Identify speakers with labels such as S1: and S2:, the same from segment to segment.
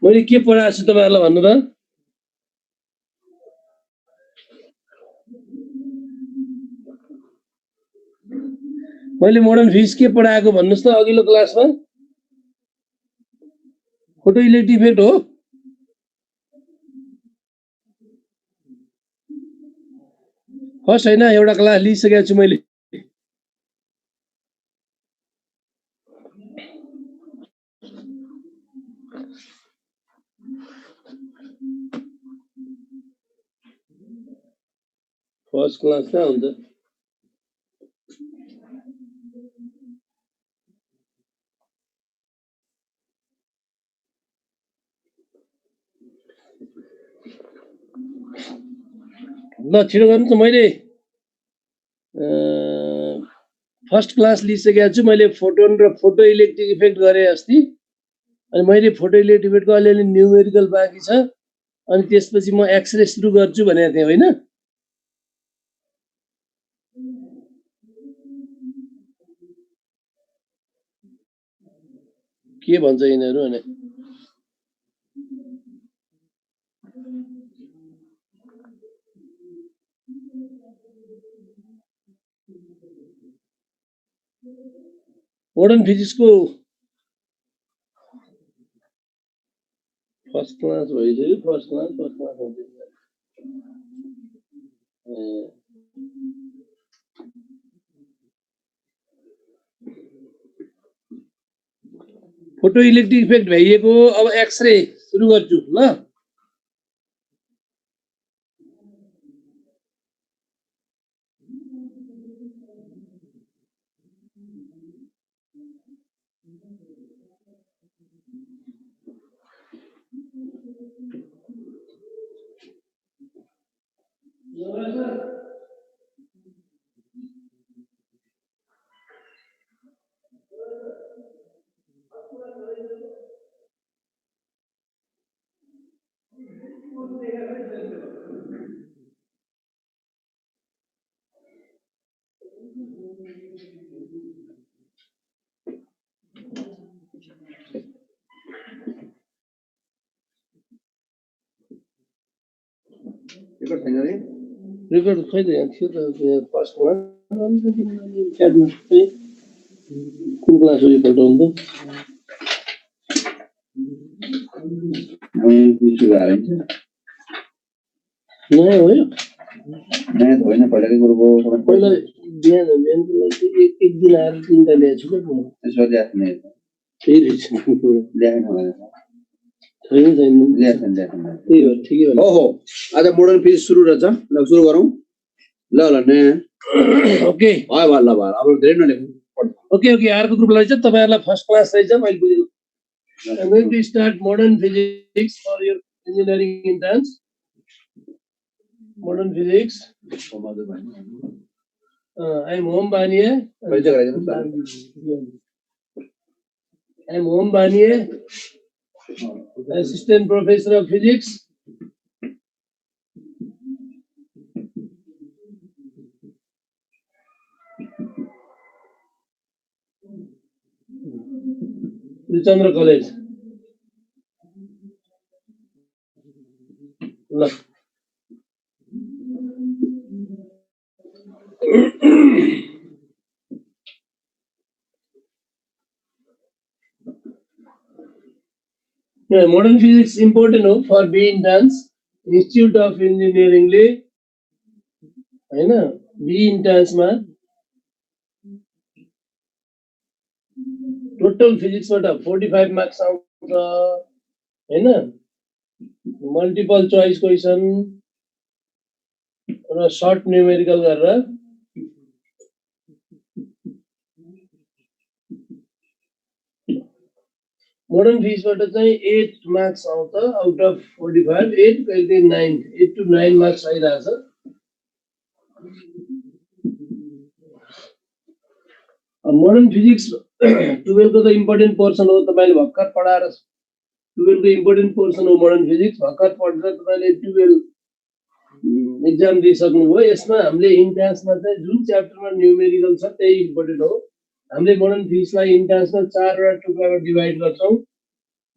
S1: मैले के पढाएको छु तपाईहरुलाई भन्नु त मैले मोडर्न फिजिक्स के पढाएको भन्नुस् त अघिल्लो क्लासमा फोटो इलेक्ट्रिक इफेक्ट हो फर्स्ट हैन एउटा क्लास लिइसकेको छु मैले फर्स्ट क्लास कहाँ हुन्छ ल छिटो गर्नु त मैले फर्स्ट क्लास लिइसकेको छु मैले फोटोन र फोटो इलेक्ट्रिक इफेक्ट गरे अस्ति अनि मैले फोटो इलेक्ट्रिक इफेक्टको अलिअलि न्युमेरिकल बाँकी छ अनि त्यसपछि म एक्सरे सुरु गर्छु भनेको थिएँ होइन के भन्छ यिनीहरू भने मोडर्न फिजिक्सको फर्स्ट क्लास भइसक्यो first class photo electric effect भइएको अब एक्सरे सुरु गर्छु ल रेकर्ड खै त यहाँ थियो त फर्स्ट क्लास कुन क्लास हो यो पल्टाउनु त नयाँ हो यो नयाँ त होइन पहिलाकै कुरो पहिला बिहान बिहानको लागि एक दिन आएर तिनवटा ल्याएको छु क्या त्यसो ल्याएको थिएन त्यही रहेछ छैन त्यही हो ठिकै हो हो आज मोडर्न फिजिक्स सुरु रहेछ ल सुरु गरौँ ल ल नयाँ ओके भयो भयो ल भयो अब धेरै नलेखौँ ओके ओके अर्को ग्रुपलाई चाहिँ तपाईँहरूलाई फर्स्ट क्लास रहेछ मैले बुझेँ I'm going to start modern physics for your engineering interns. Modern physics. I'm Om Baniye. I'm Om Baniye, Assistant Professor of Physics. Chandra College. No. Yeah, modern physics important for being done. Institute of Engineering ले है ना be interns में total physics में 45 marks आउँछ है ना multiple choice question र short numerical गरेर मोडर्न फिजिक्स बाट चाहिँ 8 मार्क्स आउँछ आउट अफ 45 8 कहिले 9 8 to 9 मार्क्स आइराछ मोडर्न फिजिक्स 12 को त इम्पोर्टेन्ट पोर्सन हो तपाईले भक्कर पढाएर 12 को इम्पोर्टेन्ट पोर्सन हो मोडर्न फिजिक्स भक्कर पढ्दा तपाईले 12 एक्जाम दिइसक्नु भयो यसमा हामीले इन्ट्रान्समा चाहिँ जुन च्याप्टरमा न्यूमेरिकल छ त्यही इम्पोर्टेन्ट हो
S2: हामीले मोडर्न फिजिक्सलाई इन्ट्रान्समा चारवटा टुक्रामा डिभाइड गर्छौं।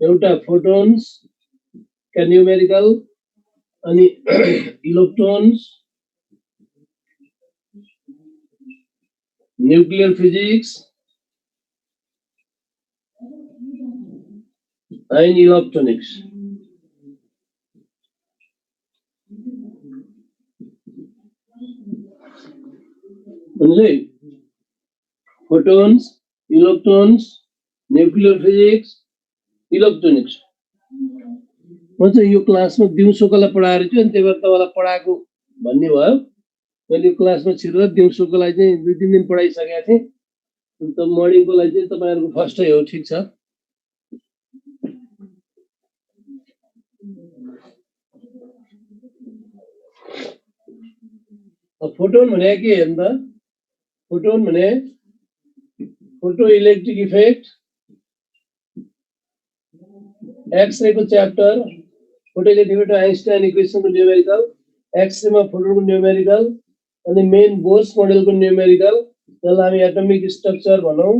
S2: एउटा फोटोन्स का न्यूमेरिकल, अनि electrons, nuclear physics and electronics. Photons, electrons, nuclear physics, electronics. म चाहिँ यो क्लासमा दिउँसोकोलाई पढाएर थियो अनि त्यही भएर तपाईलाई पढाएको भन्ने भयो। मैले यो क्लासमा छिरेर दिउँसोकोलाई चाहिँ 2-3 दिन पढाइसकेको थिएँ। अन्त मर्निङको लागि चाहिँ तपाईहरुको फर्स्टै हो, ठीक छ। फोटोन भने के हो त? फोटोन भने फोटो इलेक्ट्रिक इफेक्ट, एक्स-रे को chapter, photo electric effect Einstein equation को न्यूमेरिकल, एक्स-रे मा फोटोन को न्यूमेरिकल, अनि मेन बोर्स मोडेल को न्यूमेरिकल, जसलाई हामी एटमिक स्ट्रक्चर भनौं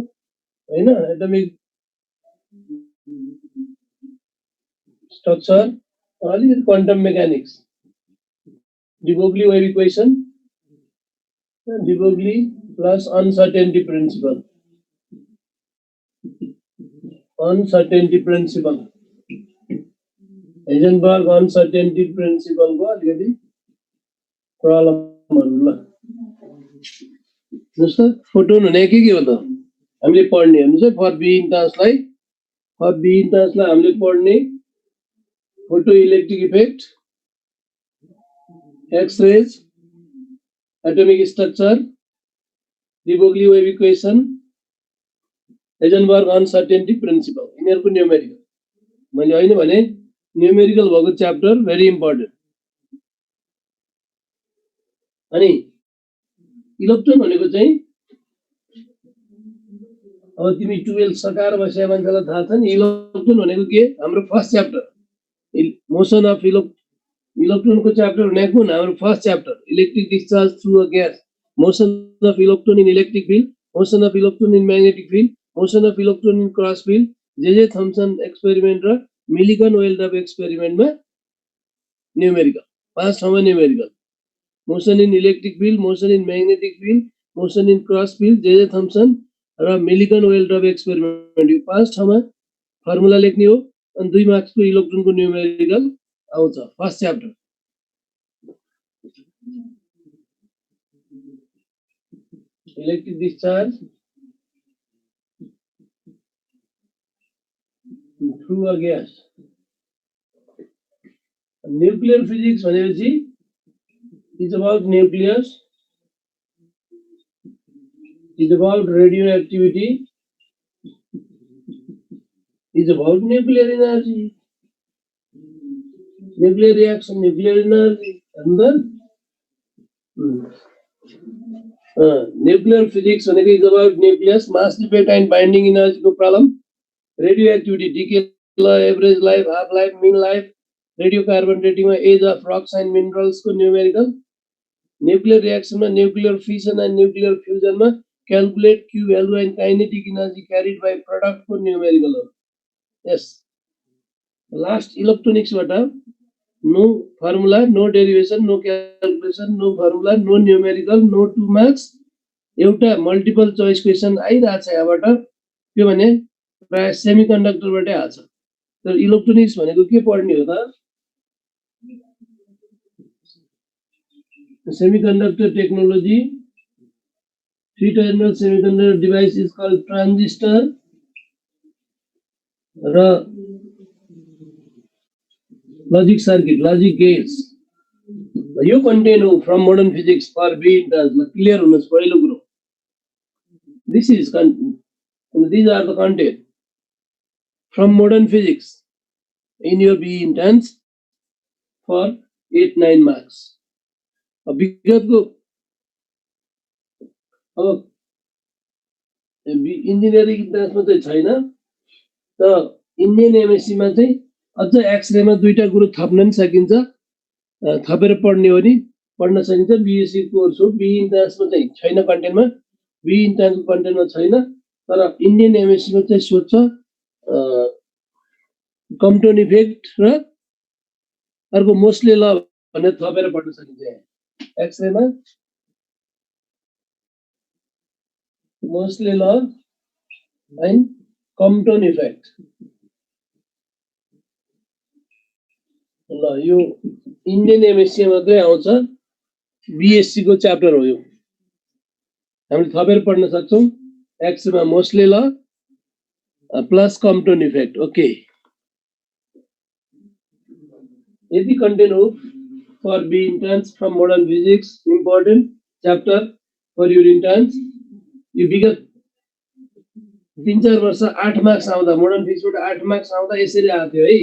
S2: हैन, एटमिक स्ट्रक्चर, अलि quantum mechanics, de Broglie wave equation, de Broglie plus uncertainty principle, uncertainty principle, Heisenberg uncertainty principle को अलिकति प्रब्लमहरु ल। जस्तो फोटोन भने के हो त? हामीले पढ्ने हेर्नुस् है, फर बी इन्ट्रान्सलाई हामीले पढ्ने photo electric effect, X-rays, atomic structure, de Broglie wave equation, Heisenberg uncertainty principle, यिनीहरुको न्यूमेरिकल। मैले हैन भने न्यूमेरिकल भएको च्याप्टर भेरी इम्पोर्टेन्ट। अनि इलेक्ट्रोन भनेको चाहिँ अब तिमी 12 सकाएर बसेको मान्छेलाई थाहा छ नि, इलेक्ट्रोन भनेको के? हाम्रो first chapter motion of electron को च्याप्टर भनेको कुन? हाम्रो first chapter electric discharge through a gas, motion of electron in electric field, motion of electron in magnetic field, motion of electron in cross field, जे Thompson experiment र Millikan welder एक्सपेरिमेन्टमा numerical, 5 ठाउँमा numerical, motion in electric field, motion in magnetic field, motion in cross field, जे Thompson र Millikan welder experiment, यो 5 ठाउँमा formula लेख्ने हो। अनि 2 मार्क्सको इलेक्ट्रोनको न्यूमेरिकल आउँछ first chapter. Electric discharge through a gas. Nuclear physics भनेपछि is about nucleus, is about radioactivity, is about nuclear energy, nuclear reaction, nuclear energy, and then nuclear physics is about nucleus, mass defect and binding energy problem, radioactivity, decay, average life, half life, mean life, radiocarbon dating, age of rocks and minerals को numerical, nuclear reaction में nuclear fission and nuclear fusion में calculate Q value and kinetic energy carried by product को numerical. Yes, last electronics वाटा no formula, no derivation, no calculation, no formula, no numerical, no 2 marks, एउटा multiple choice question आइरहेको छ यहाँबाट। के भने प्राय सेमिकन्डक्टरबाटै आछ। तर इलेक्ट्रोनिक्स भनेको के पढ्ने हो त? Semiconductor technology, 3 terminal semiconductor device is called transistor र लॉजिक सर्किट, लॉजिक गेट्स, यो कन्टेन्ट हो from modern physics for B entrance. Clear हुनुहोस् पहिलो कुरो। This is these are the content from modern physics in your BE entrance for 8-9 marks. अब विगतको अब engineering इन्ट्रान्समा चाहिँ छैन, तर इन्डियन एमएससी मा चाहिँ अझ एक्स-रे मा दुईटा कुरो थप्न नि सकिन्छ, थपेर पढ्ने हो नि पढ्न सकिन्छ। बीएससी कोर्स हो, बी इन्ट्रान्समा चाहिँ छैन कन्टेन्टमा, बी इन्ट्रान्सको कन्टेन्टमा छैन। तर इन्डियन एमएससी मा चाहिँ सोध्छ कम्पटन इफेक्ट र अर्को मोस्टले ल भनेर थपेर पढ्न सकिन्छ। एक्सरे मा मोस्टले ल एन्ड कम्पटन इफेक्ट। ल यो इन्डियन एमएससी मात्रै आउँछ, बीएससी को च्याप्टर हो यो। हामीले थपेर पढ्न सक्छौं। एक्सरे मा मोस्टले ल प्लस कम्पटन इफेक्ट। ओके, यदि कन्टेन्ट हो for B interns from modern physics, important chapter for your interns। यो विगत 3-4 वर्ष 8 मार्क्स आउँदा मोडर्न फिजिक्सबाट 8 मार्क्स आउँदा यसरी आथ्यो है।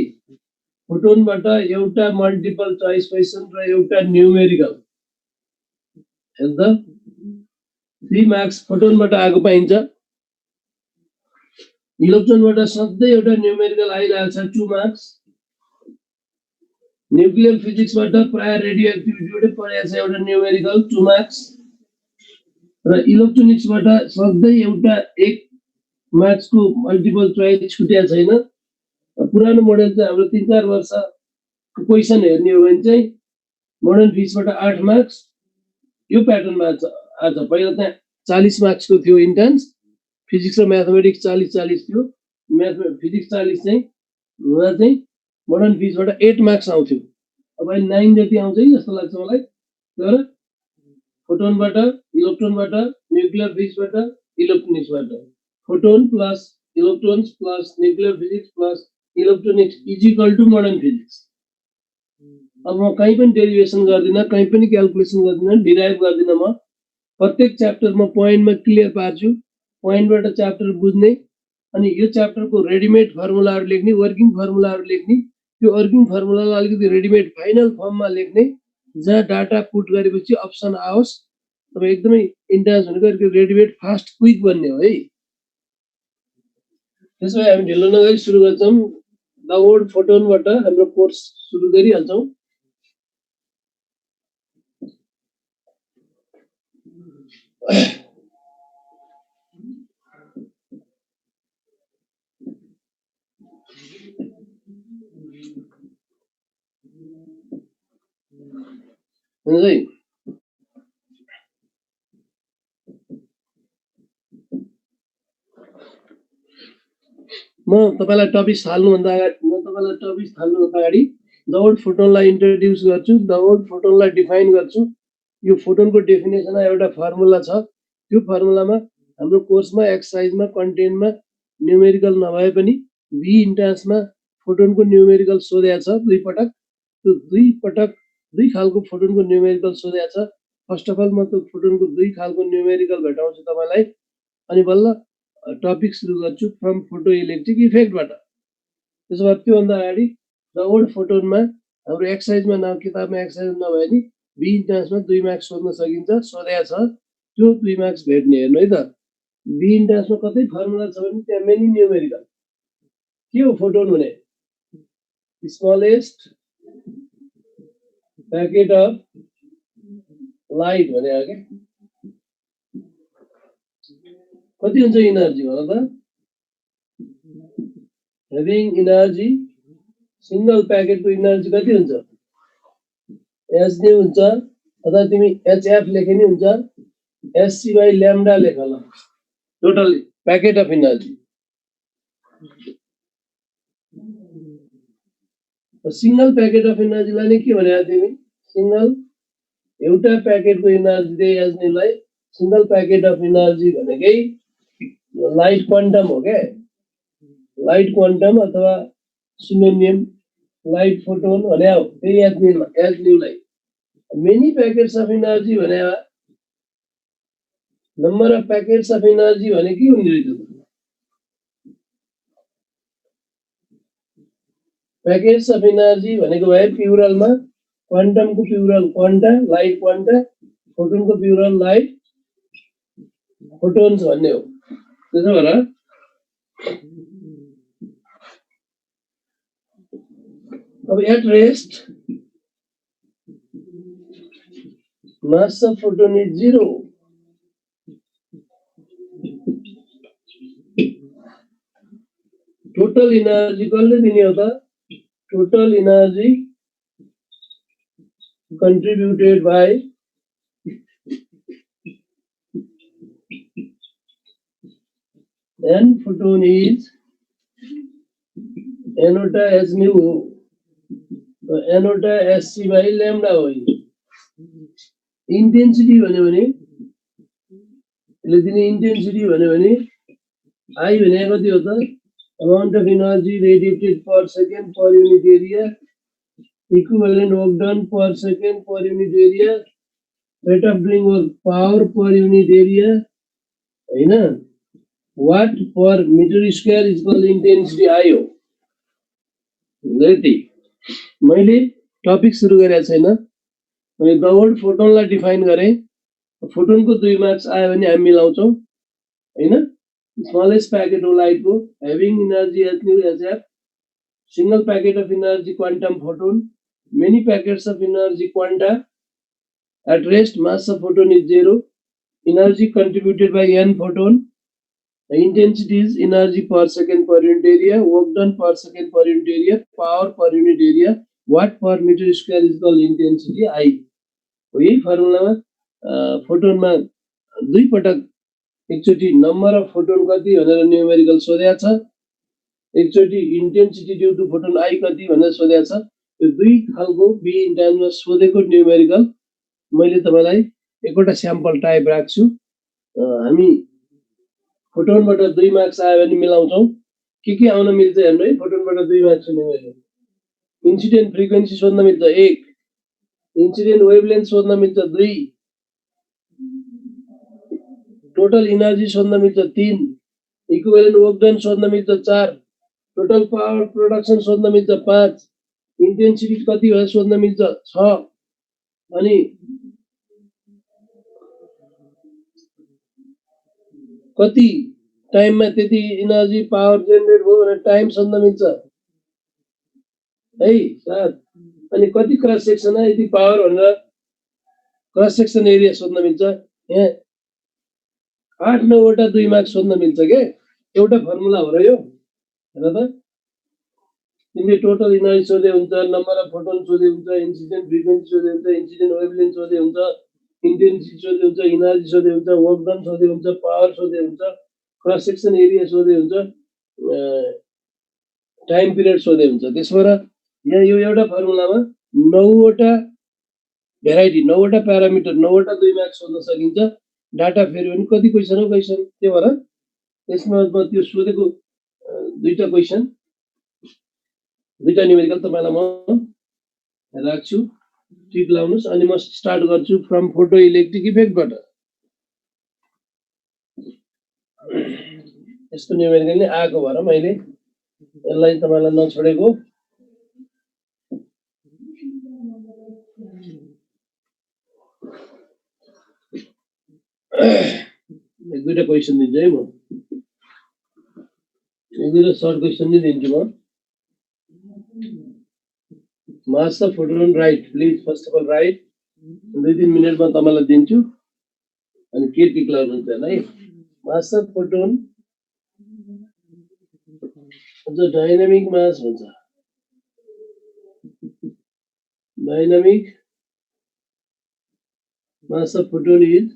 S2: फोटोनबाट एउटा मल्टिपल चोइस क्वेशन र एउटा न्यूमेरिकल। हेर्नु त 3 मार्क्स फोटोनबाट आएको पाइन्छ। इलेक्ट्रोनबाट सधैं एउटा न्यूमेरिकल आइरहेछ 2 मार्क्स। न्यूक्लियर फिजिक्सबाट प्राय रेडियो एक्टिभिटीबाटै परेछ एउटा न्यूमेरिकल 2 मार्क्स र इलेक्ट्रोनिक्सबाट सधैं एउटा 1 मार्क्स को मल्टिपल चोइस छुटेको छैन। पुरानो मोडल चाहिँ हाम्रो 3-4 वर्ष को क्वेशन हेर्ने हो भने चाहिँ मोडर्न फिजिक्सबाट 8 मार्क्स यो प्याटर्नमा आज पहिला चाहिँ 40 मार्क्स को थियो इन्टर्न्स। फिजिक्स र म्याथमेटिक्स 40-40 थियो। फिजिक्स 40 चाहिँ हुँदा चाहिँ मोडर्न फिजिक्सबाट 8 मार्क्स आउँथ्यो। अब अहिले 9 जति आउँछ है जस्तो लाग्छ मलाई। तर फोटोनबाट इलेक्ट्रोनबाट न्यूक्लियर फिजिक्सबाट इलेक्ट्रोनिक्सबाट photon plus electrons plus nuclear physics plus electronics is equal to modern physics. अब म कहीँ पनि डेरिभेसन गर्दिन, कहीँ पनि क्याल्कुलेसन गर्दिन, डिराइभ गर्दिन। म प्रत्येक च्याप्टरमा पोइन्टमा क्लियर पार्छु। पोइन्टबाट च्याप्टर बुझ्ने अनि यो च्याप्टरको रेडिमेड फर्मुलाहरु लेख्ने, वर्किङ फर्मुलाहरु लेख्ने, त्यो वर्किङ फर्मुलालाई अलिकति रेडिमेड फाइनल फर्ममा लेख्ने, जहाँ डाटा पुट गरेपछि अप्सन आओस्। तपाईं एकदमै इन्ट्रान्स भनेको रेडिमेड फास्ट क्विक बन्ने हो है। त्यसैले हामी ढिलो नगरी सुरु गर्छौं। द वर्ड फोटोनबाट हाम्रो कोर्स सुरु गरिहाल्छौं। म तपाईलाई टपिक थाल्नुभन्दा अगाडि द वर्ड फोटोनलाई इन्ट्रोड्युस गर्छु, द वर्ड फोटोनलाई डिफाइन गर्छु। यो फोटोनको डेफिनेसनमा एउटा फर्मुला छ। त्यो फर्मुलामा हाम्रो कोर्समा एक्सरसाइजमा कन्टेन्टमा न्यूमेरिकल नभए पनि बी इन्ट्रान्समा फोटोनको न्यूमेरिकल सोधेको छ 2 पटक। त्यो 2 पटक 2 खालको फोटोनको न्यूमेरिकल सोधेको छ। फर्स्ट अफ अल म त्यो फोटोनको 2 खालको न्यूमेरिकल भेटाउँछु तपाईलाई, अनि बल्ल टपिक सुरु गर्छु फ्रम फोटो इलेक्ट्रिक इफेक्टबाट। त्यसो भए त्योभन्दा अगाडि द वर्ड फोटोनमा हाम्रो एक्सरसाइजमा न किताबमा एक्सरसाइज नभए नि बी इन्ट्रान्समा 2 मार्क्स सोध्न सकिन्छ, सोधेको छ। त्यो 2 मार्क्स भेट्ने हेर्नु है त। बी इन्ट्रान्समा कतै फर्मुला छ भने त्यहाँ मेनी न्यूमेरिकल। के हो फोटोन भने? स्मलेस्ट पैकेट अफ लाइट भने हो के। कति हुन्छ एनर्जी भन त? हेभिङ एनर्जी सिंगल प्याकेटको एनर्जी कति हुन्छ? एच न्यू हुन्छ, अथवा तिमी एचएफ लेखे नि हुन्छ। एचसी बाइ ल्याम्डा लेख ल, total packet of energy. Single packet of एनर्जीलाई नै के भनेको तिमी? सिंगल एउटा प्याकेटको एनर्जी दे एच न्यूलाई सिंगल प्याकेट अफ एनर्जी भनेकै लाइट क्वान्टम हो के। लाइट क्वान्टम अथवा सिनोनियम लाइट फोटोन भने हो। त्यही एच न्यूलाई मेनी पैकेट्स अफ एनर्जी भने number of packets of energy भने के हुने रहेछ? पैकेट्स अफ एनर्जी भनेको भए प्लुरलमा क्वान्टम को plural quanta, light quanta, photon को प्लुरल लाइट फोटोन्स भन्ने हो। त्यसो भएर अब at rest mass of photon is 0. Total energy कसले दिने हो त? Total energy contributed by n photon is n वटा h nu हो, n वटा sc by lambda हो. इंटेंसिटी भन्यो भने यसले दिने इंटेंसिटी भन्यो भने I भने कति हो त? Amount of energy radiated per second per unit area equivalent work done per second per unit area, rate of doing work power per unit area, हैन? Watt per meter square is called intensity आयो. गरे मैले topic सुरु गरेको छैन. मैले the word फोटोनलाई define गरे. फोटोनको 2 marks आयो भने हामी मिलाउँछौं, हैन? स्मलेस्ट पैकेट हो लाइट को, having energy as nu as f, single packet of energy quantum photon, many packets of energy quanta, at rest mass of photon is 0, energy contributed by n photon, the intensity is energy per second per unit area, work done per second per unit area, power per unit area, watt per meter square is called intensity I. हो यही फर्मुलामा फोटोनमा दुई पटक एकचोटी number of photon कति भनेर numerical सोधेको छ, एकचोटी intensity due to photon I कति भनेर सोधेको छ. यो दुई खालको बी इन टाइममा सोधेको न्यूमेरिकल मैले तपाईलाई एकवटा स्याम्पल टाइप राख्छु. हामी फोटोनबाट 2 मार्क्स आयो भने मिलाउँछौं. के आउन मिल्छ हेर्नु है. फोटोनबाट 2 मार्क्स न्यूमेरिकल. इन्सिडेन्ट फ्रिक्वेन्सी सोध्न मिल्छ 1, इन्सिडेन्ट वेभलेन्थ सोध्न मिल्छ 2, टोटल एनर्जी सोध्न मिल्छ 3, इक्विभ्यालेन्ट वर्क डन सोध्न मिल्छ 4, टोटल पावर प्रोडक्सन सोध्न मिल्छ 5, इंटेंसिटी कति हो सोध्न मिल्छ 6, अनि कति टाइममा त्यति एनर्जी पावर जेनेरेट भयो भने टाइम सोध्न मिल्छ है 7, अनि कति क्रस सेक्सन है यति पावर भनेर क्रस सेक्सन एरिया सोध्न मिल्छ. यहाँ 8-9 वटा 2 मार्क्स सोध्न मिल्छ के. एउटा फर्मुला हो र यो. हेर त तिमीले टोटल एनर्जी सोधे हुन्छ, नम्बर अफ फोटोन सोधे हुन्छ, इन्सिडेन्ट फ्रिक्वेन्सी सोधे हुन्छ, इन्सिडेन्ट वेभलेन्थ सोधे हुन्छ, इंटेंसिटी सोधे हुन्छ, एनर्जी सोधे हुन्छ, वर्क डन सोधे हुन्छ, पावर सोधे हुन्छ, क्रस सेक्सन एरिया सोधे हुन्छ, टाइम पिरियड सोधे हुन्छ. त्यसबाट यहाँ यो एउटा फर्मुलामा 9 वटा भेराइटी, 9 वटा प्यारामिटर, 9 वटा 2 मार्क्स सोध्न सकिन्छ. डाटा फेरि पनि कति क्वेशन हो क्वेशन. त्यो भएर यसमा म त्यो सोधेको दुईटा क्वेशन, दुईटा न्यूमेरिकल तपाईलाई म राख्छु. टिक लाउनुस् अनि म स्टार्ट गर्छु फ्रम फोटो इलेक्ट्रिक इफेक्टबाट. यस्तो न्यूमेरिकल नै आएको भएर मैले यसलाई तपाईलाई नछोडेको. एक दुईटा क्वेशन दिन्छु है म. एक दुईटा सर्ट क्वेशन नै दिन्छु म. Mass of photon right please. First of all right. 2-3 मिनेटमा तपाईलाई दिन्छु अनि के टिक लाउनुहुन्छ है. मास अफ फोटोन जो डायनामिक मास हुन्छ, dynamic mass of photon is,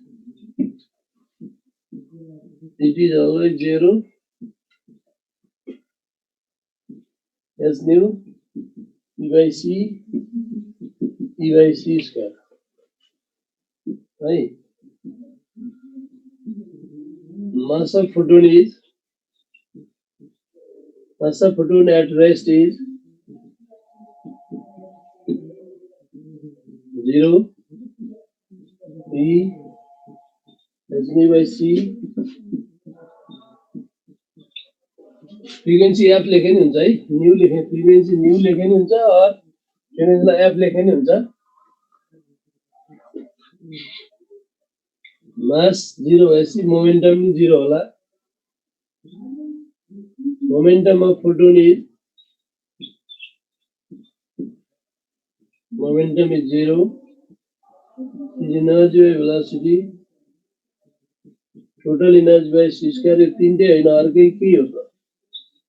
S2: it is always 0 as nu E by C square. Right? Mass of photon at rest is 0 E as nu by C. Frequency F लेखे नि हुन्छ है. New लेखे, frequency new लेखे नि हुन्छ और फ्रिक्वेन्सीलाई F लेखे नि हुन्छ. मास 0 भएपछि मोमेन्टम नि 0 होला. Momentum of photon is, momentum is 0, is energy by velocity, total energy by c square. 3 होइन अर्कै के हो त.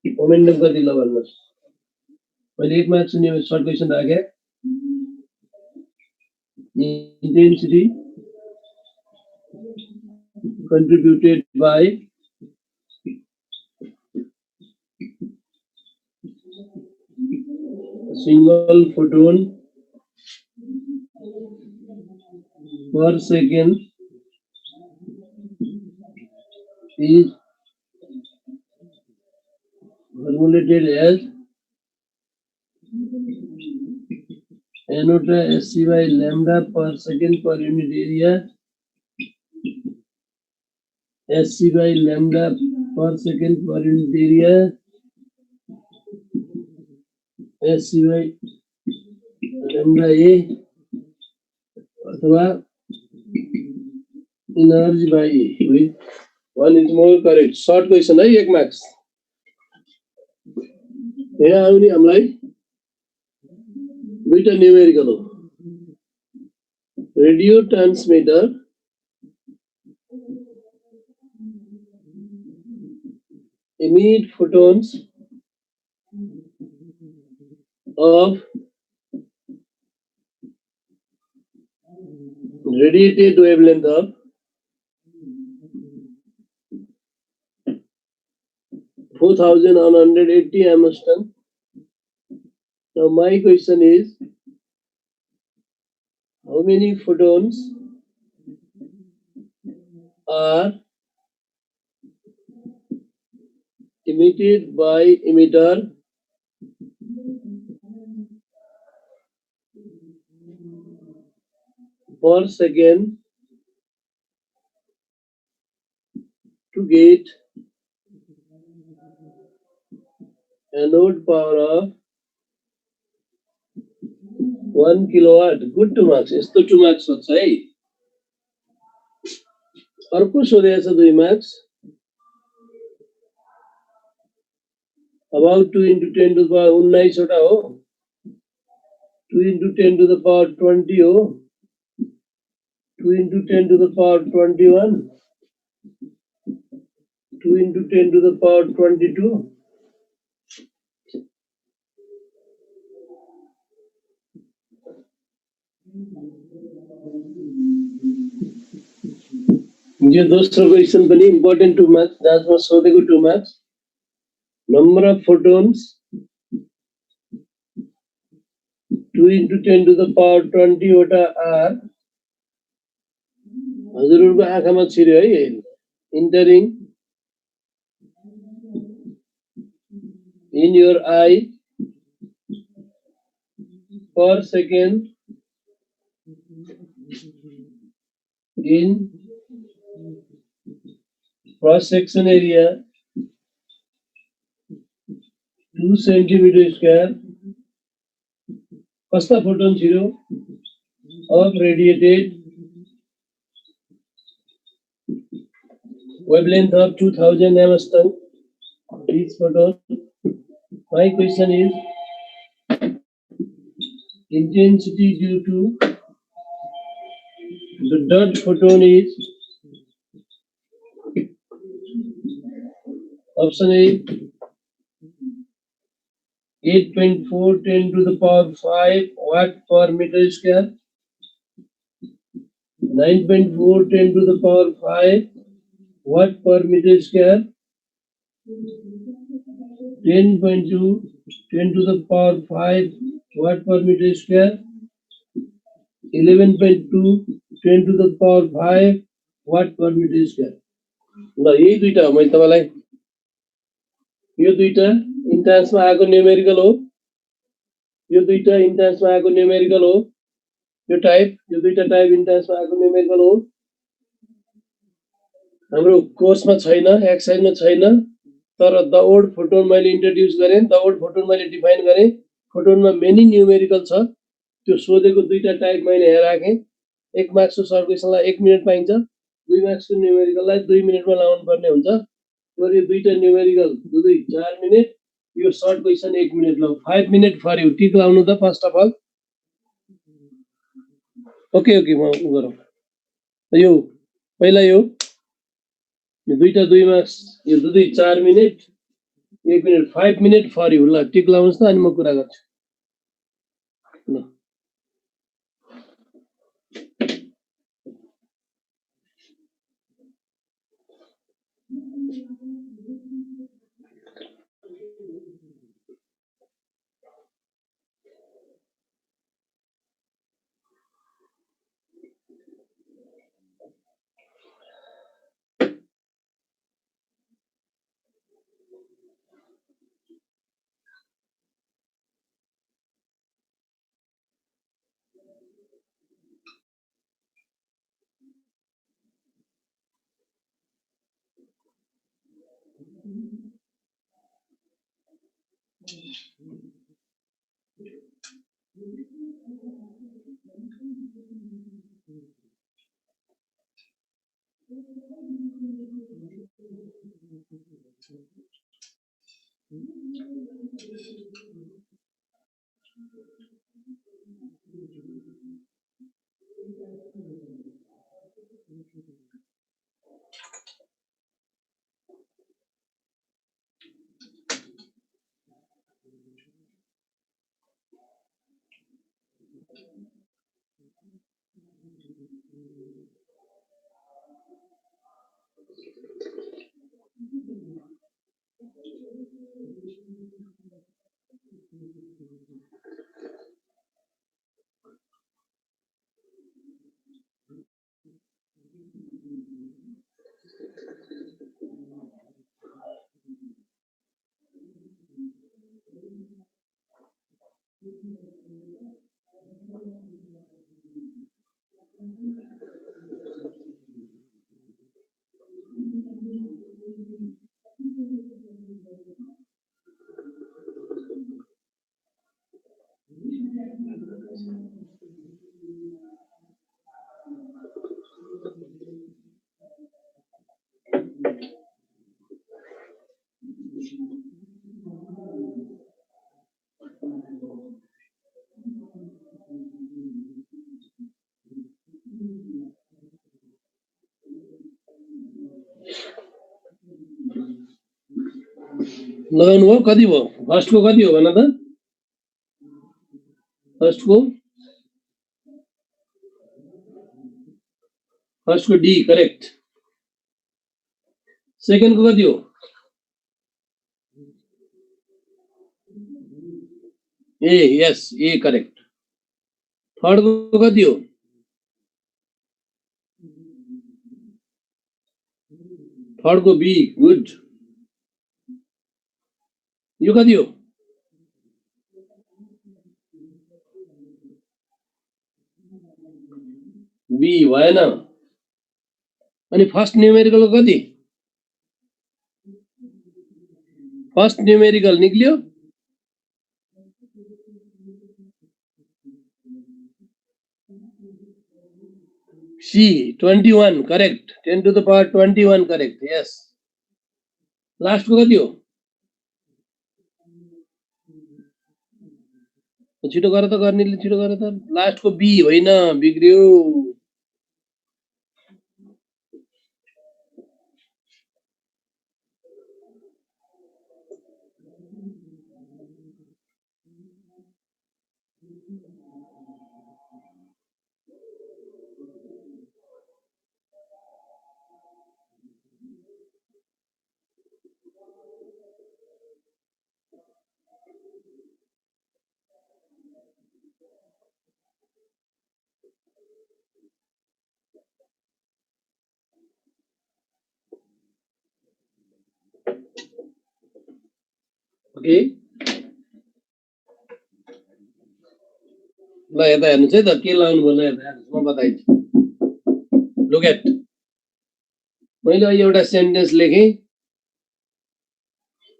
S2: मोमेन्टम कति ल भन्नुहोस् मैले एक मार्क्स सुन्ने सर्ट क्वेसन राखे intensity contributed by a single photon per second is formulated as n-ota SC by lambda per second per unit area, SC by lambda per second per unit area, SC by lambda A अथवा energy by A. One is more correct. Short question है एक marks यहाँ आउने हामीलाई दुईटा numerical हो radio transmitter emit photons of radiated wavelength of 4180 Armstrong. Now my question is, how many photons are emitted by emitter per second to get anode power of 1 kilowatt? Good to marks. यस्तो 2 marks होछ है अर्को सोधेछ 2 marks about 2 into 10 to the power 19 वटा हो 2 into 10 to the power 20 हो 2 into 10 to the power 21 2 into 10 to the power 22 यो दोस्रो question पनि important 2 marks जसमा सोधेको 2 marks number of photons 2 into 10 to the power 20 वटा are हजुरहरुको आँखामा छिर्यो है entering in your eye per second in cross section area 2 centimeter square कस्ता फोटोन छिर्यो of radiated wavelength of 2000 Armstrong each photon. My question is intensity due to the dot photon is option A 8.4 10 to the power 5 watt per meter square 9.4 10 to the power 5 watt per meter square 10.2 10 to the power 5 watt per meter square 11.2 10 to the power 5 watt per meter square. ल यही दुईटा हो मैले तपाईलाई यो दुईटा इन्ट्रान्समा आएको numerical हो यो दुईटा इन्ट्रान्समा आएको न्यूमेरिकल हो यो दुईटा टाइप इन्ट्रान्समा आएको न्यूमेरिकल हो हाम्रो कोर्समा छैन एक्सरसाइजमा छैन तर द वर्ड फोटोन मैले इन्ट्रोड्युस गरे द वर्ड फोटोन मैले डिफाइन गरे फोटोनमा मेनी न्यूमेरिकल छ त्यो सोधेको दुईटा टाइप मैले यहाँ राखे 1 मार्क्सको सर्ट क्वेशनलाई 1 मिनेट पाइन्छ 2 मार्क्सको न्यूमेरिकललाई 2 मिनेटमा लाउनु पर्ने हुन्छ तर यो दुईटा न्यूमेरिकल दुई 4 मिनेट यो सर्ट क्वेशन 1 मिनेट लाउ 5 मिनेट फर यु टिक लाउनु त फर्स्ट अफ अल ओके म गरौँ यो पहिला यो दुईटा 2 मार्क्स यो दुई 4 minute 1 minute, 5 minutes for you. ल टिक लाउनुस् न अनि म कुरा गर्छु ल लगाउनु हो कति भयो फर्स्ट को कति हो भन त फर्स्ट को डी करेक्ट सेकेन्ड को कति हो ए यस ए करेक्ट थर्ड को कति हो थर्ड को बी गुड यो कति हो बी भएन अनि फर्स्ट न्यूमेरिकल कति फर्स्ट न्यूमेरिकल निक्लियो C 21 correct 10 to the power 21 correct यस लास्ट को कति हो छिटो गर त गर्नेले छिटो गर त लास्ट को बी होइन बिग्रियो ओके ल यता हेर्नुस् है त के लाउनु भयो ल यता हेर्नुस् म बताइदिन्छु लुक एट मैले अहिले एउटा सेन्टेन्स लेखेँ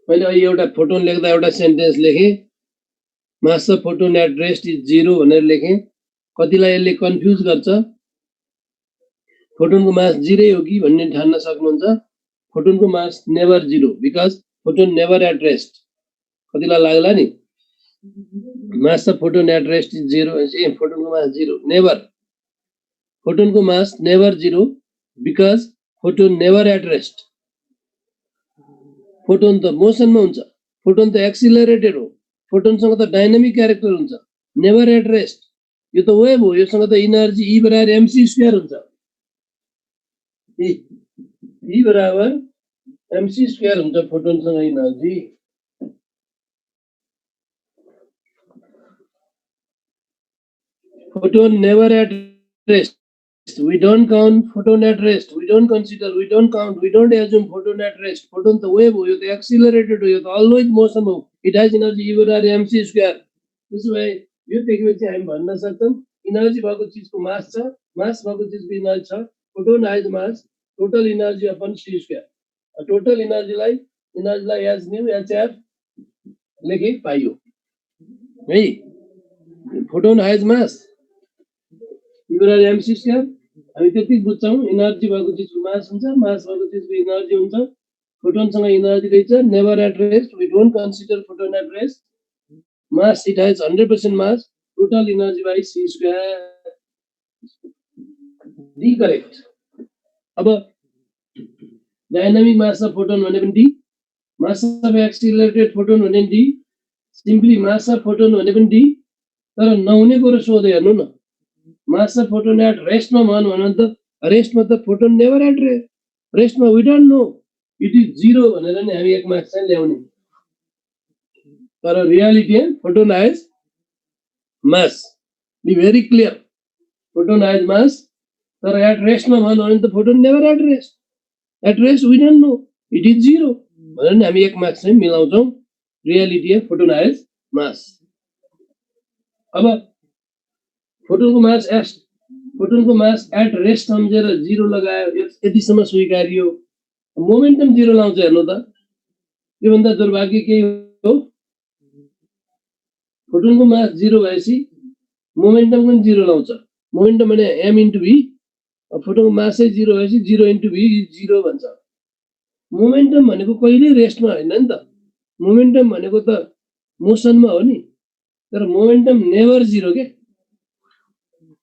S2: मैले अहिले एउटा फोटोन लेख्दा एउटा सेन्टेन्स लेखेँ mass of photon at rest is 0 भनेर लेखेँ कतिलाई यसले कन्फ्युज गर्छ फोटोनको मास 0 हो कि भन्ने ठान्न सक्नुहुन्छ फोटोनको mass never 0 because photon never at rest कतिलाई लाग्ला नि mass of photon at rest is 0 ए फोटोनको मास 0 नेभर फोटोनको mass never 0 because photon never at rest photon त मोसनमा हुन्छ, फोटोन त एक्सिलरेटेड हो, फोटोनसँग त डाइनामिक क्यारेक्टर हुन्छ, नेभर एट रेस्ट। यो त वेभ हो, योसँग त इनर्जी E बराबर mc² हुन्छ। E बराबर mc² हुन्छ फोटोनसँग energy. Photon never at rest. We don't count photon at rest. We don't consider, we don't count, we don't assume photon at rest. Photon the wave, the accelerated, always motion. It has energy E over mc². This is why you take which I am bhanna saktam. Energy bhako chीज को mass छ, mass bhako चीज को energy छ. Photon has mass, total energy upon c². Total energy लाई as new hf लेके पाइयो। है, photon has mass. Ibrar mc²। हामी त्यति बुझ्छौं, एनर्जी भएको चीजको मास हुन्छ, मास भएको चीजको एनर्जी हुन्छ। फोटोनसँग एनर्जी रहेछ, never at rest, we don't consider photon at rest. Mass it has 100% mass, total energy by c²। D correct. अब डायनामिक मास अफ फोटोन भने पनि D, mass of accelerated photon भने D, simply mass of photon भने पनि D. तर नहुने कुरा सोधे हेर्नु न, mass of photon at rest में मान भन त रेस्ट में त फोटोन नेभर एट रेस्ट में we don't know it is 0 भनेर नि हामी एक मार्क्स चाहिँ ल्याउने। तर रियालिटी है photon has mass, be very clear, photon has mass. तर एट रेस्ट में मान भने त photon never at rest we don't know it is 0 भनेर नि हामी एक मार्क्स चाहिँ मिलाउँछौं। रियालिटी है फोटोन हैज मास। अब फोटोनको मास एट रेस्ट सम्झेर 0 लगायो, यतिसम्म स्वीकार्यो। मोमेन्टम 0 लाउँछ हेर्नु त, यो भन्दा दुर्भाग्य के हो? फोटोनको मास 0 भएपछि मोमेन्टम पनि 0 लाउँछ। मोमेन्टम भने m * v, फोटोको मासै 0 भएपछि 0 * v इज 0 भन्छ। मोमेन्टम भनेको कहिले रेस्टमा हैन नि त, मोमेन्टम भनेको त मोसनमा हो नि। तर मोमेन्टम नेभर 0 के,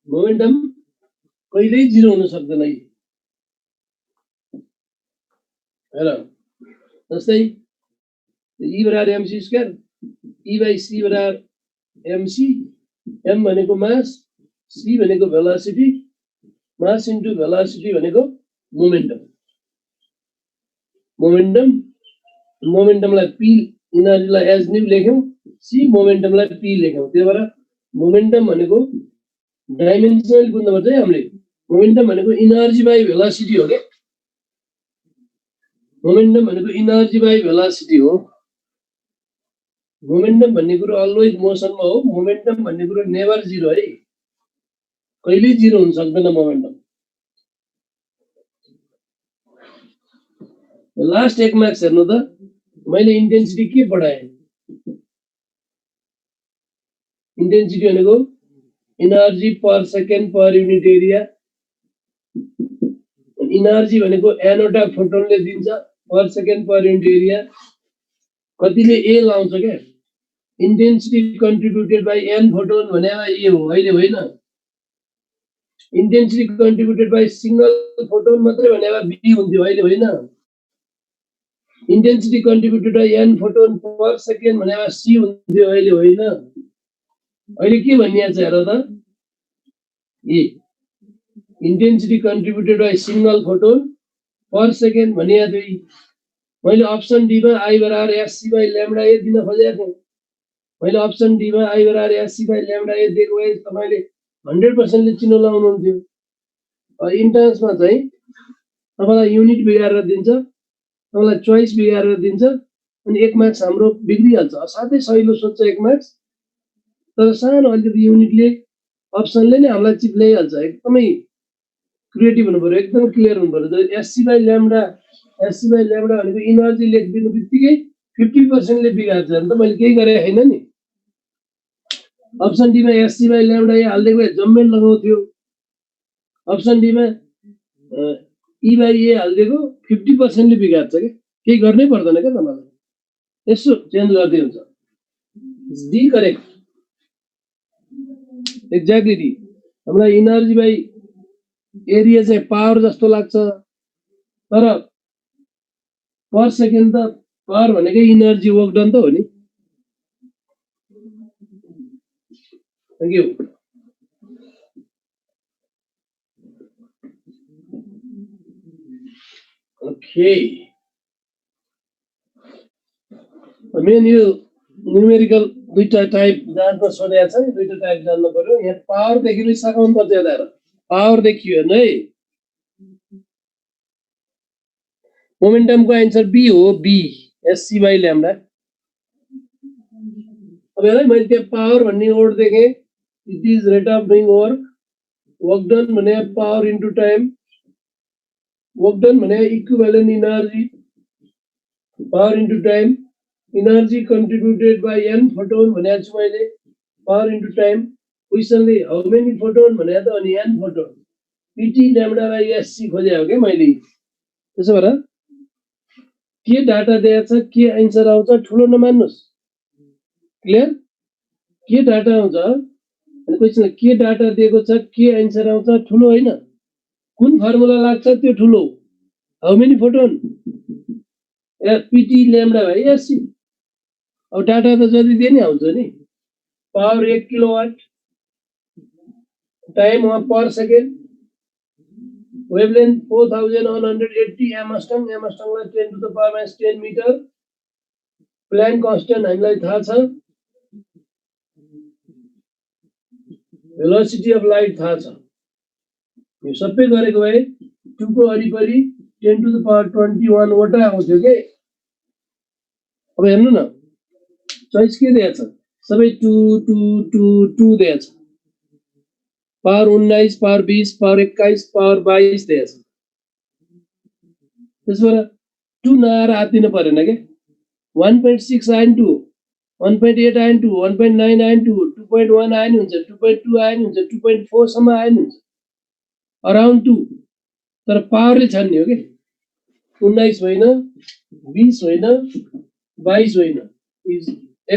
S2: मोमेन्टम कहिल्यै 0 हुन सक्दैन। हेर जस्तै E बराबर mc², E बाइ c बराबर mc, m भनेको मास, c भनेको भेलोसिटी, मास इन्टु भेलोसिटी भनेको मोमेन्टम। मोमेन्टमलाई p, इनर्जीलाई एज न्यू लेख्यौं, c मोमेन्टमलाई p लेख्यौं। त्यही भएर मोमेन्टम भनेको डाइमेन्सनल बुझ्नुपर्छ है हामीले। मोमेन्टम भनेको इनर्जी बाइ भेलोसिटी हो के, मोमेन्टम भनेको इनर्जी बाइ भेलोसिटी हो। मोमेन्टम भन्ने कुरो अलवेज मोसनमा हो, मोमेन्टम भन्ने कुरो नेभर 0 है, कहिल्यै 0 हुन सक्दैन मोमेन्टम। लास्ट एक मार्क्स हेर्नु त, मैले इन्टेन्सिटी के पढाएँ? इन्टेन्सिटी भनेको energy per second per unit area. Energy भनेको एनवटा फोटोनले दिन्छ per second per unit area. कतिले ए लाउँछ के, intensity contributed by n photon भनेमा ए हो, अहिले होइन। Intensity contributed by single photon मात्रै भनेमा बी हुन्थ्यो, अहिले होइन। Intensity contributed by n photon per second भनेमा सी हुन्थ्यो, अहिले होइन। अहिले के भनिएको छ हेर त, A intensity contributed by single photon per second भनिएको थियो। मैले अप्सन डी मा आई बराबर एससी बाइ ल्याम्डा ए दिन खोजेको थिएँ। मैले अप्सन डी मा आई बराबर एससी बाइ ल्याम्डा ए दिएको भए तपाईले 100% ले चिन्ह लाउनुहुन्थ्यो। इन्ट्रान्समा चाहिँ तपाईलाई युनिट बिगारेर दिन्छ, तपाईलाई चोइस बिगारेर दिन्छ, अनि एक मार्क्स हाम्रो बिग्रिहाल्छ। साथै सहिलो सोध्छ एक मार्क्स, तर सानो अलिकति युनिटले अप्सनले नै हामीलाई चिप्ल्याइहाल्छ। एकदमै क्रिएटिभ हुनु पर्यो, एकदमै क्लियर हुनु पर्यो। एससी बाइ ल्याम्डा भनेको इनर्जी लेखिदिनु बित्तिकै 50% ले बिगार्छ। अन्त मैले केही गरेको छैन नि। अप्सन डी मा एससी बाइ ल्याम्डा ए हाल्दिएको भए जम्मै लगाउँथ्यो। अप्सन डी मा ई बाइ ए हाल्दिएको 50% ले बिगार्छ के, केही गर्नै पर्दैन के तपाईलाई। यसो चेन्ज गर्दै हुन्छ। D correct, exactly D. हामीलाई इनर्जी बाइ एरिया चाहिँ पावर जस्तो लाग्छ, तर पर सेकेन्ड त पावर भनेकै इनर्जी वर्क डन त हो नि थ्यांक यू ओके मेन यो न्यूमेरिकल दुईटा टाइप जान्न सोधेको छ नि दुईटा टाइप जान्नु पर्यो यहाँ पावर देखि सकाउनु पर्छ यता पावर देखियो हेर्नु है मोमेन्टम को आन्सर बी हो बी एससी बाई ल्याम्डा अब हेर मैले त्यहाँ पावर भन्ने वर्ड देखेँ it is rate of doing work done भने power into time work done भने equivalent energy power into time energy contributed by n photon भनेको छु मैले पावर इन्टु टाइम क्वेसनले हाउ मेनी फोटोन भने त अनि n photon PT lambda by SC खोजे हो क्या मैले त्यसो भएर के डाटा दिएको छ के आन्सर आउँछ ठुलो नमान्नुस् क्लियर के डाटा आउँछ अनि क्वेसनले के डाटा दिएको छ के आन्सर आउँछ ठुलो होइन कुन फर्मुला लाग्छ त्यो ठुलो how many photon PT lambda by SC अब डाटा त जति दिए नि आउँछ नि power 1 kilowatt time per second wavelength 4180 angstrom एमस्टङलाई 10 to the power minus 10 metre Planck constant हामीलाई थाहा छ भेलोसिटी अफ लाइट थाहा छ यो सबै गरेको भए 2 को वरिपरि 10 to the power 21 वटा आउँथ्यो के अब हेर्नु न चोइस के दिएको छ सबै 2 2 2 2 दिएको छ पावर 19 पावर 20 पावर 21 पावर 22 दिएको छ त्यसबाट 2 नआएर आत्तिनु परेन के 1.6 आइन 2 1.8 आइन 2 1.9 आइन 2 2.1 आइन हुन्छ 2.2 आइन हुन्छ 2.4 सम्म आइन हुन्छ अराउन्ड 2 तर पावरले छान्ने हो के 19 होइन 20 होइन 22 होइन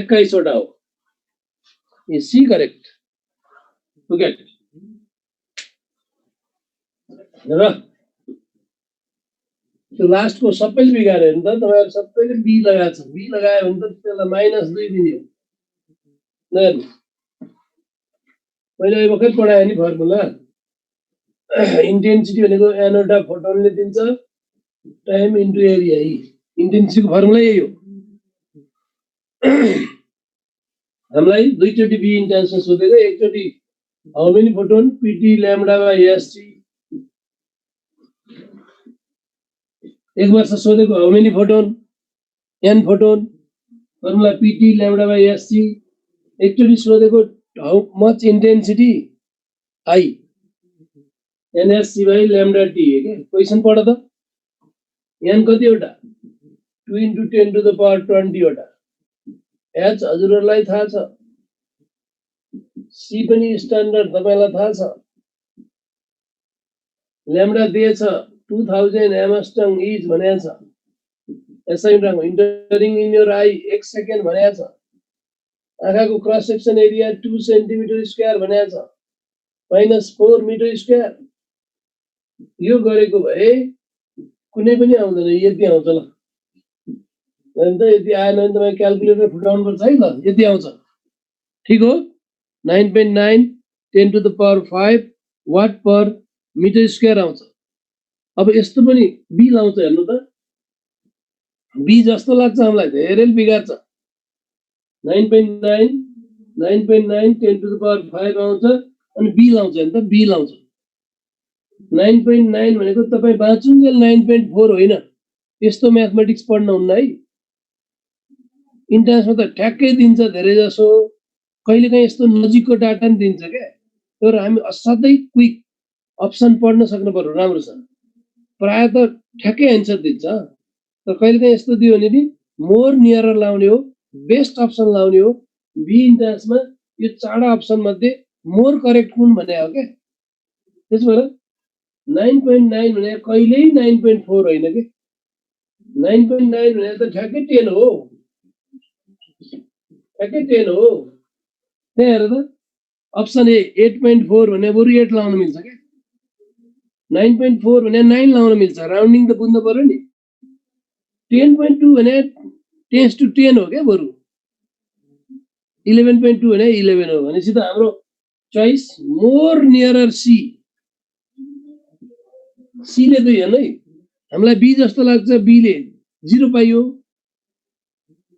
S2: 21 वटा हो यो सी करेक्ट टु गेट र त्यो लास्ट को सबैले बिगार्यो नि त तपाईहरु सबैले बी लगाएको छ बी लगायो भने त त्यसलाई -2 दिने हो ल मैले भर्खर पढाए नि फर्मुला इन्टेन्सिटी भनेको एनोड अफ फोटोनले दिन्छ टाइम इन्टु एरिया है इन्टेन्सिटी को फर्मुला यही हो हामीलाई दुईचोटी बी इन्टेन्सन सोधेको एकचोटी how many photon PT lambda by SC एक वर्ष सोधेको how many photon N photon formula PT lambda by SC एकचोटी सोधेको how much intensity I NSC by lambda T के क्वेशन पढ त एन कतिवटा 2 into 10 to the power 20 वटा एच हजुरहरुलाई थाहा छ सी पनि स्ट्यान्डर्ड तपाईलाई थाहा छ ल्याम्डा दिएछ 2000 एमस्टङ इज भनेको छ assigned entering in your eye 1 second भनेको छ आँखाको cross section area 2 centimetre square भनेको छ -4 मिटर स्क्वायर यो गरेको भए कुनै पनि आउँदैन यति आउँछ ल अनि त यति आएन भने तपाईं क्याल्कुलेटर फुटाउनु पर्छ है ल यति आउँछ ठीक हो 9.9 10 to the power 5 watt per metre square आउँछ अब यस्तो पनि बी लाउँछ हेर्नु त बी जस्तो लाग्छ हामीलाई धेरै बिगार्छ 9.9 10 to the power 5 आउँछ अनि बी लाउँछ नि त बी लाउँछ 9.9 भनेको तपाई बाँचुन्जेल 9.4 होइन यस्तो म्याथमेटिक्स पढ्न हुन्न है इन्ट्रान्समा त ठ्याक्कै दिन्छ धेरै जसो कहिलेकाहीँ यस्तो नजिकको डाटा नि दिन्छ के तर हामी असाध्यै क्विक अप्सन पढ्न सक्नु पर्यो राम्रोसँग प्राय त ठ्याक्कै आन्सर दिन्छ तर कहिलेकाहीँ यस्तो दियो भने नि मोर नियरर लाउने हो बेस्ट अप्सन लाउने हो बी इन्ट्रान्समा यो चारवटा अप्सन मध्ये मोर करेक्ट कुन भने हो के त्यसबाट 9.9 भने कहिल्यै 9.4 होइन के 9.9 भने त ठ्याक्कै 10 हो ठ्याक्कै 10 हो त्यही हेर त अप्सन ए 8.4 भने बरु 8 लाउन मिल्छ के 9.4 भने 9 लाउन मिल्छ राउन्डिङ त बुझ्नु पर्यो नि 10.2 भने 10 to 10 हो क्या बरु 11.2 हैन 11 हो भनेपछि त हाम्रो choice more nearer C C ले 2 हैन है हामीलाई बी जस्तो लाग्छ बी ले 0 पाइयो